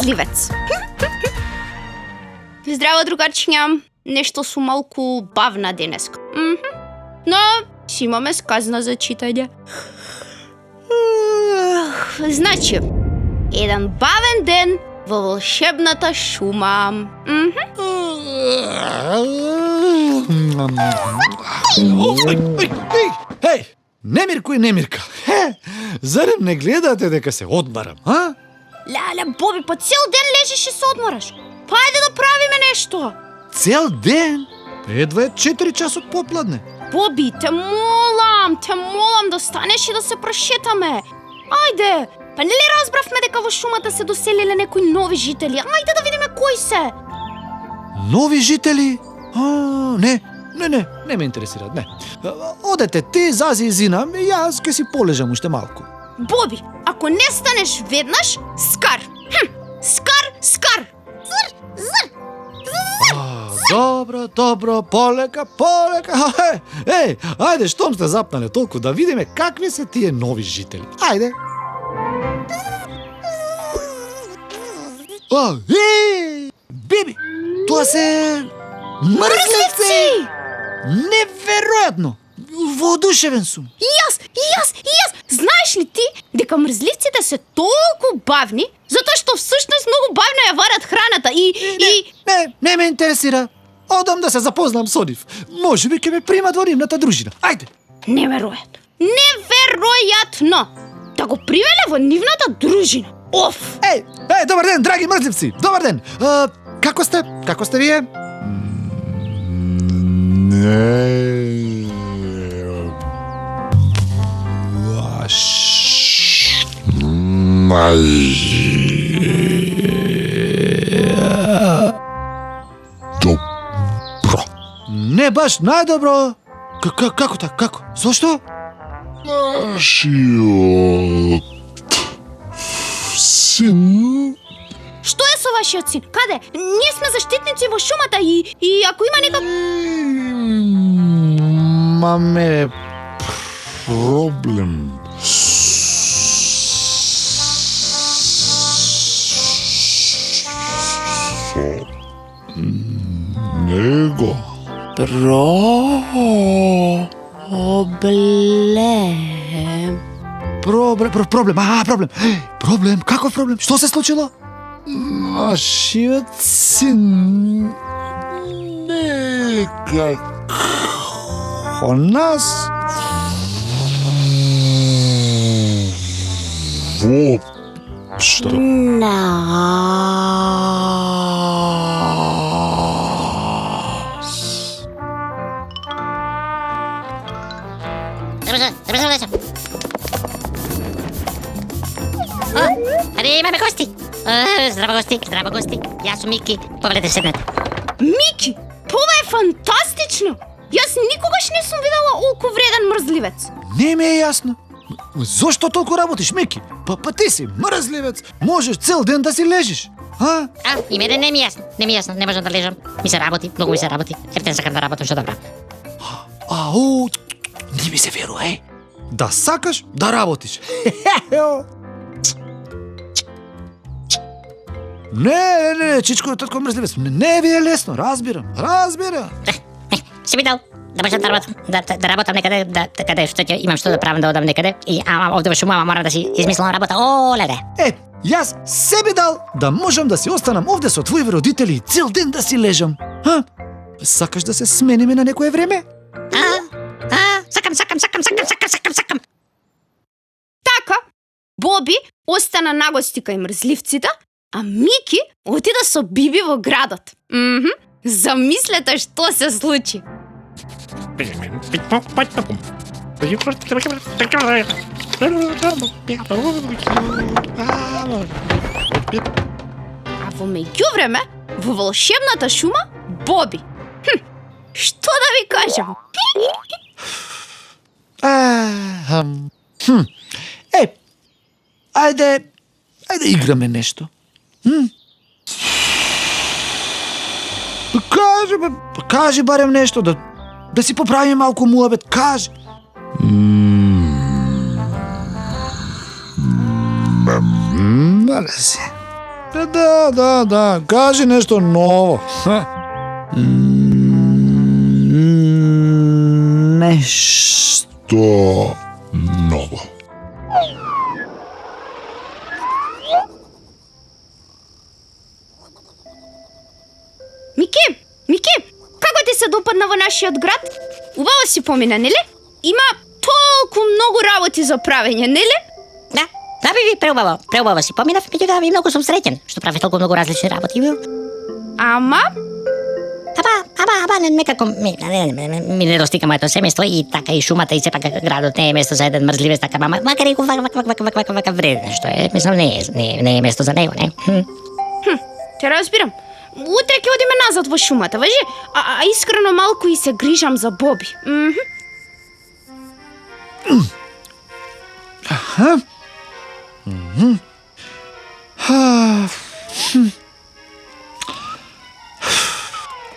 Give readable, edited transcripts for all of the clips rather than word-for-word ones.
мрзливец. Здраво, другарчиња. Нешто сум малку бавна денеска. Но си имаме сказна за читање. Значи, еден бавен ден во волшебната шума. Еј, Немирко и Немирка. Зарем не гледате дека се одмарам, а? Леле, Боби, по цел ден лежиш и се одмораш. Па ајде да правиме нешто. Цел ден? Едва е 4 часот попладне. Боби, те молам да станеш и да се прошетаме. Ајде, па нели разбравме дека во шумата се доселиле некои нови жители? Ајде да видиме кои се. Нови жители? Не ме интересираат, не. Одете ти, Зази и Зина, и јас ќе си полежам уште малку. Боби, ако не станеш веднаш, скар. Скар. Добро, полека. Еј, ајде, штом сте запнале толку, да видиме какви се тие нови жители. Ајде. Биби, тоа се мрзливци! Неверојатно! Воодушевен сум. И јас! Знаеш ли ти дека мрзливците се толку бавни, затоа што всушност многу бавно ја варат храната и... Не ме интересира. Одам да се запознам со нив. Можеби ќе ме примат во нивната дружина. Ајде. Неверојатно! Да го примеле во нивната дружина. Оф! Еј, добар ден, драги мрзливци. Добар ден. Како сте? Како сте вие? Добро. Не баш најдобро. Како така? Како? Зошто? Нашиот син. Што е со вашиот син? Каде? Ние сме заштитници во шумата и ако има некак... Маме Проблем со него. Проблем. Каков проблем? Што се случило? Нашиот син О нас? Воопшто. Аре, имаме гости. Здраво гости. Јас сум Мики. Повелете седнете. Мики, това е фантастично! Јас никогаш не сум видела олку вреден мрзливец. Не ми е јасно. Зошто толку работиш, Мики? Па ти си мрзливец. Можеш цел ден да си лежиш. И мене не ми е јасно. Не можам да лежам. Многу ми се работи. Ертен сакам да работам, што да правам. Не ми се верува, Да сакаш да работиш. Не, чичко, татко мрзливец. Не ви е лесно, разбирам. Си ми дал да можам да работам, да работам некаде, каде што ќе имам што да правам, да одам некаде. И овде во шумава мора да си измислам работа. Леле. Јас себе дал да можам да си останам овде со твои родители и цел ден да си лежам. Сакаш да се смениме на некое време? Сакам. Така, Боби остана нагости кај мрзливците, а Мики отида со Биби во градот. Замислете што се случи. А во меѓувреме, во волшебната шума, Боби. Што да ви кажам? Ајде играме нешто. Кажи барем нешто, да си поправиме малку муабет, кажи. Да, кажи нешто ново. Нешто ново. Мики, како ти се допадна во нашиот град? Убаво си помина, нели? Има толку многу работи за правење, нели? Да, би преубаво си поминав, меѓутоа и многу сум среќен што прави толку многу различни работи. Ама Некако ми недостига моето семејство и така и шумата и сепак градот не е место за еден мрзливец така, макар и вака вреден што е, мислам не е место за него, не? Те разбирам. Утре ќе одиме назад во шумата, важи? А искрено малку и се грижам за Боби.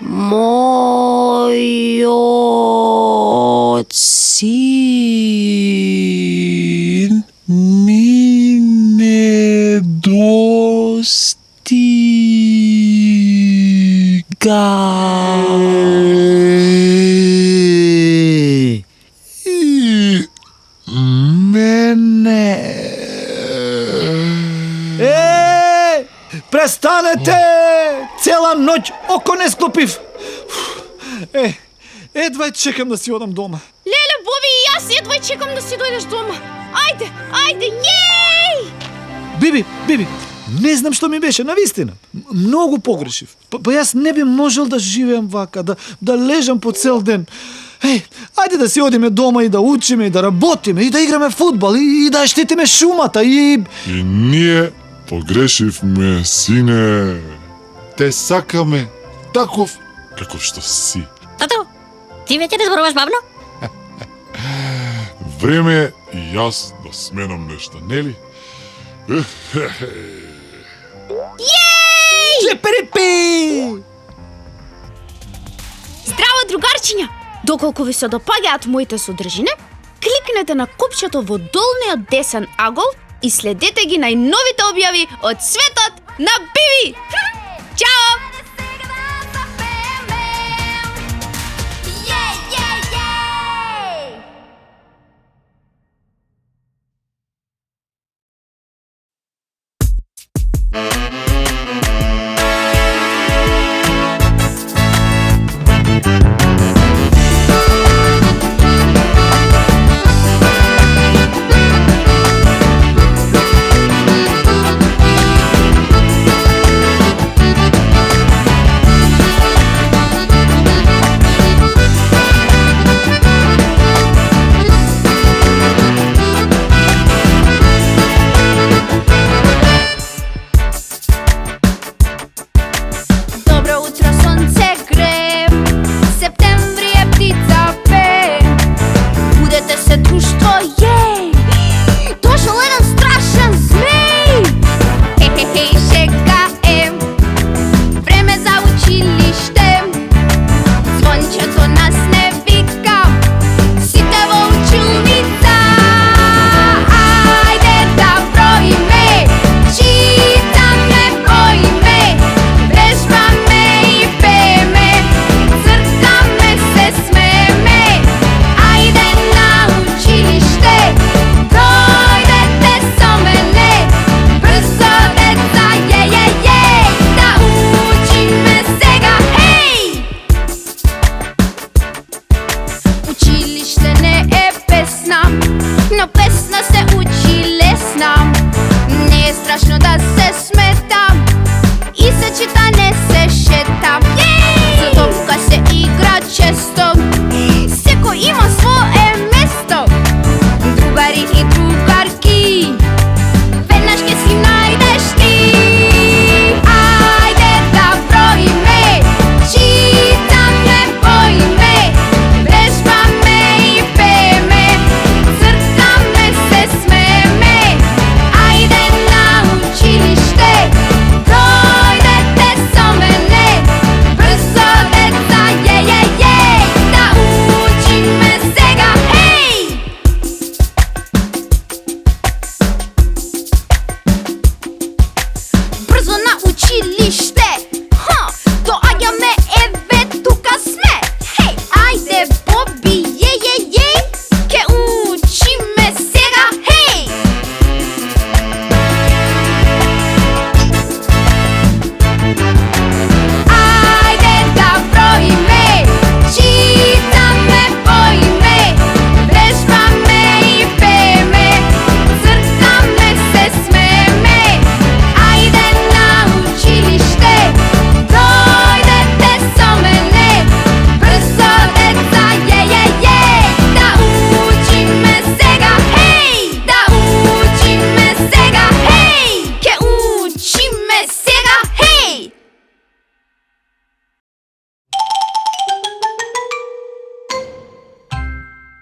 Мојот син ми недостига. И мене. Престанете! Цела ноќ око не склопив. Едва чекам да си одам дома. Леле, Боби, и јас едва чекам да си дојдеш дома. Ајде, јеј! Биби, не знам што ми беше, навистина. Многу погрешив. Па јас не би можел да живеам вака, да лежам по цел ден. Ајде да си одиме дома и да учиме, и да работиме, и да играме фудбал, и да штитиме шумата, И ние погрешивме, сине. Те сакаме таков каков што си. Тато, ти веќе не зборуваш бавно? Време е и јас да сменам нешто, нели? Члеперипи! Здраво, другарчиња! Доколку ви се допаѓаат моите содржини, кликнете на копчето во долниот десен агол и следете ги најновите објави од светот на Биби! Чао!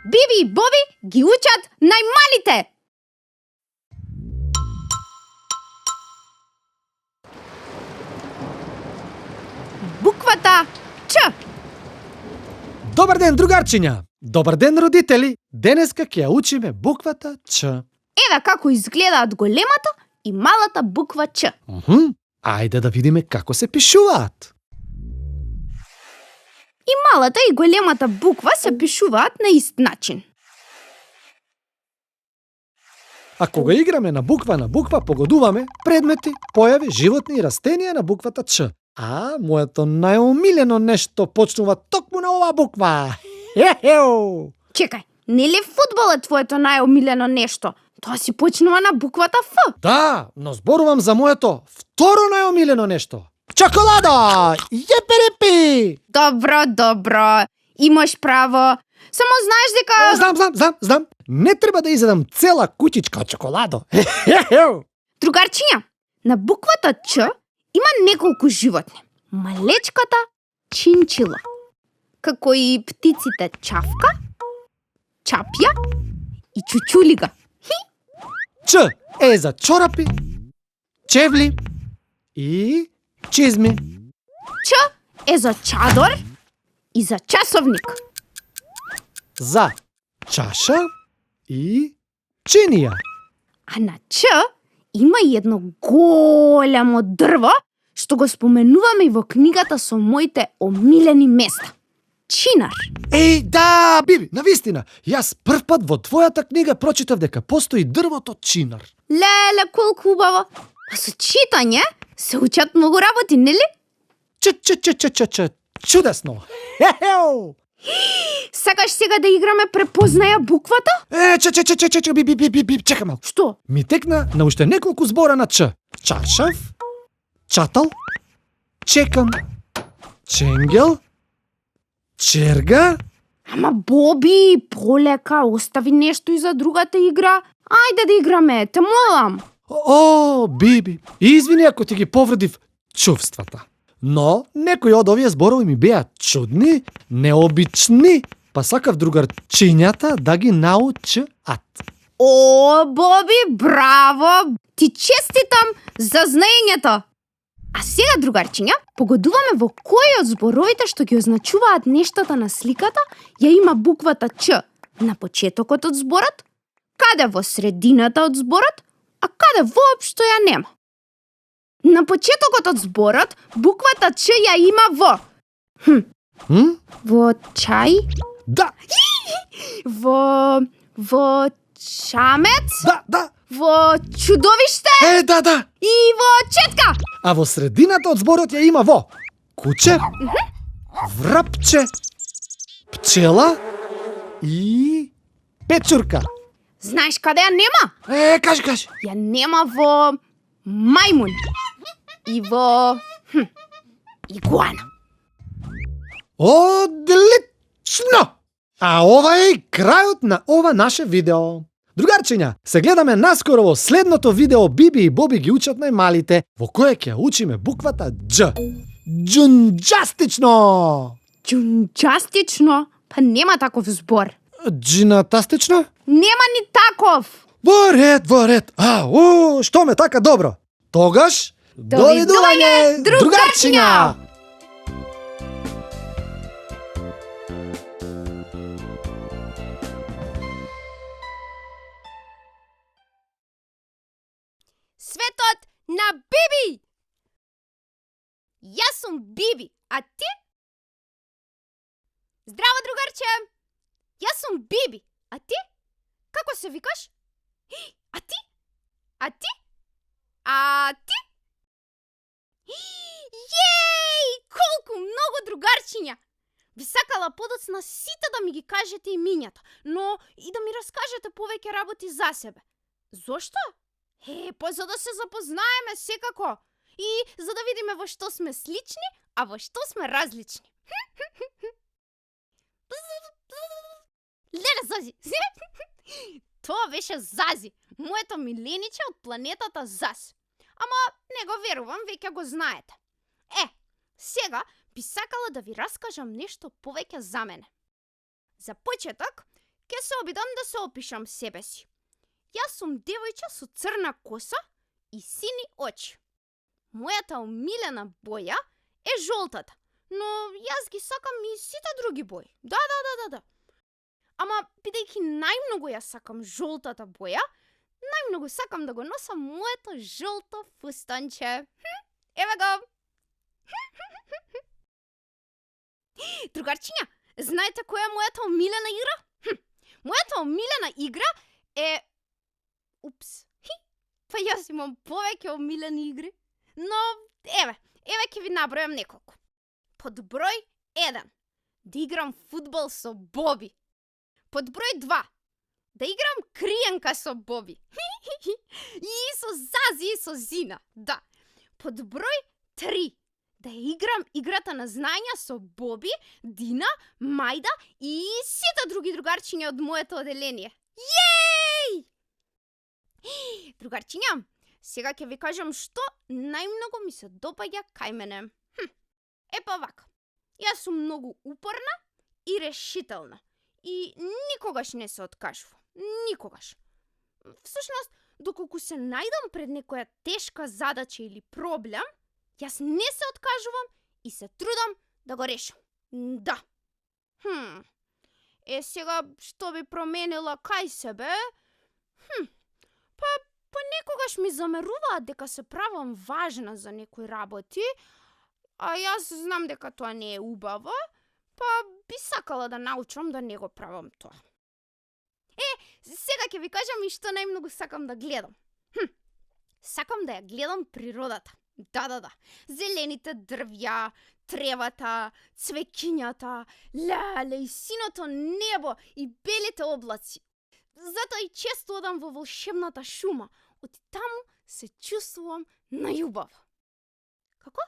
Биби и Боби ги учат најмалите. Буквата Ч. Добар ден, другарчиња! Добар ден, родители! Денеска ќе ја учиме буквата Ч. Еве како изгледаат големата и малата буква Ч. Ајде да видиме како се пишуваат. И малата и големата буква се пишуваат на ист начин. А кога играме на буква, погодуваме предмети, појави, животни и растенија на буквата Ч. А моето најомилено нешто почнува токму на оваа буква. Хе-хеу! Чекај, нели фудбалот твоето најомилено нешто? Тоа си почнува на буквата Ф. Да, но зборувам за моето второ најомилено нешто. Чоколада! Јеперепи! Добро. Имаш право. Само знаеш дека... Знам. Не треба да изедам цела кутичка чоколадо. Хе-хеу! Другарчиња, на буквата Ч има неколку животни. Малечката чинчила, како и птиците чавка, чапја и чучулига. Ч е за чорапи, чевли и чизми. Ч е за чадор и за часовник. За чаша и чинија. А на Ч има и едно голямо дрво, што го споменуваме и во книгата со моите омилени места. Чинар. Еј, да, Биби, навистина. Јас прв пат во твојата книга прочитав дека постои дрвото чинар. Леле, колку убаво. Па со читање се учат многу работи, нели? Чудесно. Хе-хеу! Сакаш сега да играме препознаја буквата? Биби, чекай малку. Што? Ми текна на уште неколку збора на Ч. Чаршав, чатал, чекам, ченгел, черга. Ама Боби, полека, остави нешто и за другата игра. Ајде да играме, те молам. О, Биби, извини ако ти ги повредив чувствата. Но некои од овие зборови ми беа чудни, необични, па сакав другарчињата да ги научат. О, Боби, браво! Ти честитам за знаењето. А сега, другарчиња, погодуваме во кој од зборовите што ги означуваат нештата на сликата ја има буквата Ч на почетокот од зборот, каде во средината од зборот, а каде воопшто ја нема. На почетокот од зборот буквата Ч ја има во во чај, Да, во чамец, да. во чудовиште Да. и во четка. А во средината од зборот ја има во куче, врапче, пчела и печурка. Знаеш каде ја нема? Кажи. Ја нема во мајмун и во игуана. Одлично! А ова е и крајот на ова наше видео. Другарчиња, се гледаме наскоро во следното видео Биби и Боби ги учат најмалите, во кое ќе учиме буквата Дж. Джунджастично! Джунджастично? Па нема таков збор. Джинатастично? Нема ни таков. Во ред. Што ме така добро. Тогаш, довидување, другарчиња! Светот на Биби! Јас сум Биби, а ти? Здраво, другарче! Јас сум Биби, а ти? Како се викаш? А ти? А ти? А ти? Јеј! Колку многу другарчиња! Би сакала подоцна сите да ми ги кажете имињата, но и да ми раскажете повеќе работи за себе. Зошто? Па за да се запознаеме секако. И за да видиме во што сме слични, а во што сме различни. Леле, Зази! Тоа беше Зази, моето милениче од планетата Зас. Ама не го верувам, веќе го знаете. Сега би сакала да ви раскажам нешто повеќе за мене. За почеток, Ке се обидам да се опишам себе си. Јас сум девојче со црна коса и сини очи. Мојата омилена боја е жолтата, но јас ги сакам и сите други бои. Да. Ама, бидејќи најмногу ја сакам жолтата боја, најмногу сакам да го носам моето жолто фустанче. Еве го! Другарчиња, знаете која е мојата омилена игра? Мојата омилена игра е... Упс. Па јас имам повеќе омилени игри. Но, еве ќе ви набројам неколку. Под број 1. Да играм фудбал со Боби. Под број 2. Да играм криенка со Боби. И со Зази и со Зина. Да. Под број 3. Да играм играта на знаење со Боби, Дина, Мајда и сите други другарчиња од моето оделение. Јеј! Другарчиња, сега ќе ви кажам што најмногу ми се допаѓа кај мене. Епа вака. Јас сум многу упорна и решителна. И никогаш не се откажувам. Никогаш. Всушност, доколку се најдам пред некоја тешка задача или проблем, јас не се откажувам и се трудам да го решам. Да. Сега што би променила кај себе? Па некогаш ми замеруваат дека се правам важна за некои работи, а јас знам дека тоа не е убаво, па би сакала да научам да не го правам тоа. Сега ќе ви кажам и што најмногу сакам да гледам. Сакам да ја гледам природата. Да. Зелените дрвја, тревата, цвеќињата, леле и синото небо и белите облаци. Затоа и често одам во волшебната шума. Од таму се чувствувам најубаво. Како?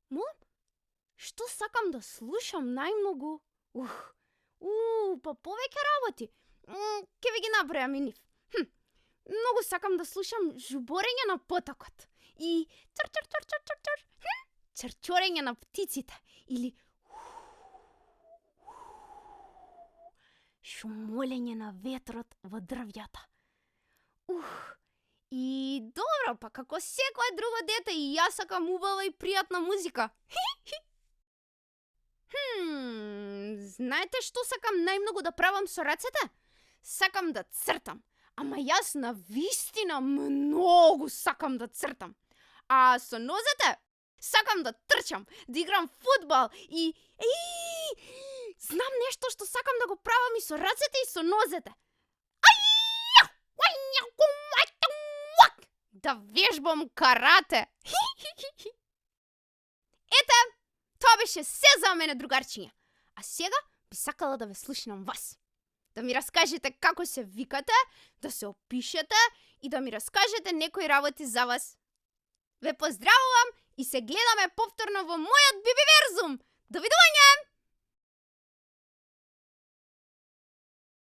Молам? Што сакам да слушам најмногу? Па повеќе работи. Ке ви ги набројам и нив. Многу сакам да слушам жуборење на потокот. И чрчорење на птиците. Или шумолење на ветрот во дрвјата. И добро, па како секое друго дете и јас сакам убава и пријатна музика. Знаете што сакам најмногу да правам со рацете? Сакам да цртам. Ама јас на вистина многу сакам да цртам. А со нозете сакам да трчам, да играм фудбал и... Знам нешто што сакам да го правам и со рацете и со нозете. Да вежбам карате. Ете, тоа беше се за мене, другарчиња. А сега би сакала да ве слушнам вас. Да ми раскажете како се викате, да се опишете и да ми раскажете некои работи за вас. Ве поздравувам и се гледаме повторно во мојот Бибиверзум. Довидување!